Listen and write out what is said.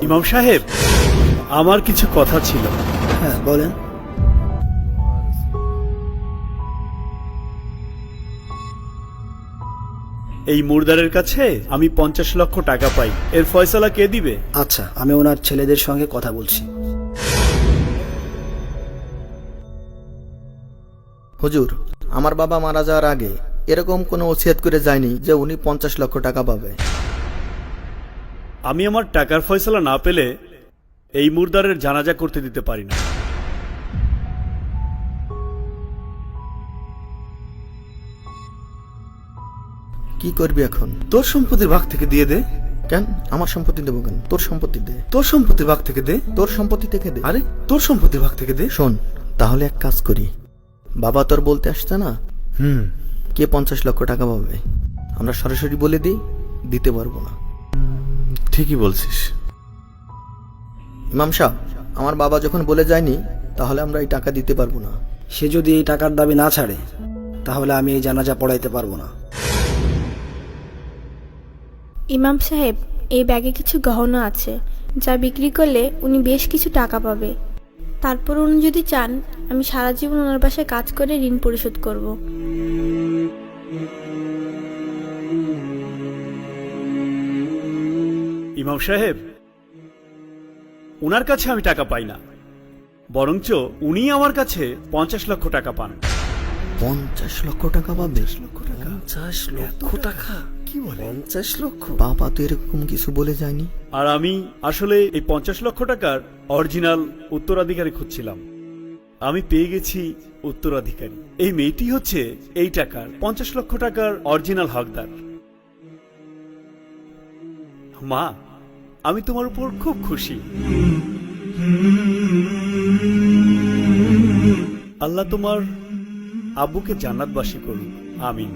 ইমাম সাহেব, আমার কিছু কথা ছিল। হ্যাঁ বলেন। এই মুর্দারের কাছে আমি 50 লক্ষ টাকা পাই, এর ফয়সালা কে দিবে? আচ্ছা, আমি ওনার ছেলেদের সঙ্গে কথা বলছি। হুজুর, আমার বাবা মারা যাওয়ার আগে এরকম কোনো ওসিয়ত করে যায়নি যে উনি 50 লক্ষ টাকা পাবে। আমি আমার টাকার ফয়সালা না পেলে এই মুর্দারের জানাজা করতে দিতে পারি না। কি করবি এখন? তোর সম্পত্তির ভাগ থেকে দিয়ে দে। কেন আমার সম্পত্তি দেবো কেন? তোর সম্পত্তি দে। তোর সম্পত্তির ভাগ থেকে দে। তোর সম্পত্তি থেকে দে। আরে তোর সম্পত্তির ভাগ থেকে দে। শোন, তাহলে এক কাজ করি, বাবা তোর বলতে আসছে না কে 50 লক্ষ টাকা পাবে, আমরা সরাসরি বলে দিই দিতে পারবো না। ঠিকই বলছিস। ইমাম সাহেব, আমার বাবা যখন বলে যায়নি তাহলে আমরা এই টাকা দিতে পারবো না। সে যদি এই টাকার দাবি না ছাড়ে তাহলে আমি এই জানাজা পড়াইতে পারবো না। ইমাম সাহেব, এই ব্যাগে কিছু গহনা আছে যা বিক্রি করলে উনি বেশ কিছু টাকা পাবে। তারপর উনি যদি চান আমি সারা জীবন ওনার বাসায় কাজ করে ঋণ পরিশোধ করব। ইমাম সাহেব, উনার কাছে আমি টাকা পাই না, বরঞ্চ উনি আমার কাছে 50 লক্ষ টাকা পান। 50 লক্ষ টাকা পাবে? 50 লক্ষ টাকা? কি বলে 50 লক্ষ? বাবা তো এরকম কিছু বলে যায়নি। আর আমি আসলে এই 50 লক্ষ টাকার অরিজিনাল উত্তরাধিকারী খুঁজছিলাম। আমি পেয়ে গেছি উত্তরাধিকারী। এই মেয়েটি হচ্ছে এই টাকার 50 লক্ষ টাকার অরিজিনাল হকদার। মা, আমি তোমার উপর খুব খুশি। আল্লাহ তোমার আব্বুকে জান্নাতবাসী করুন, আমিন।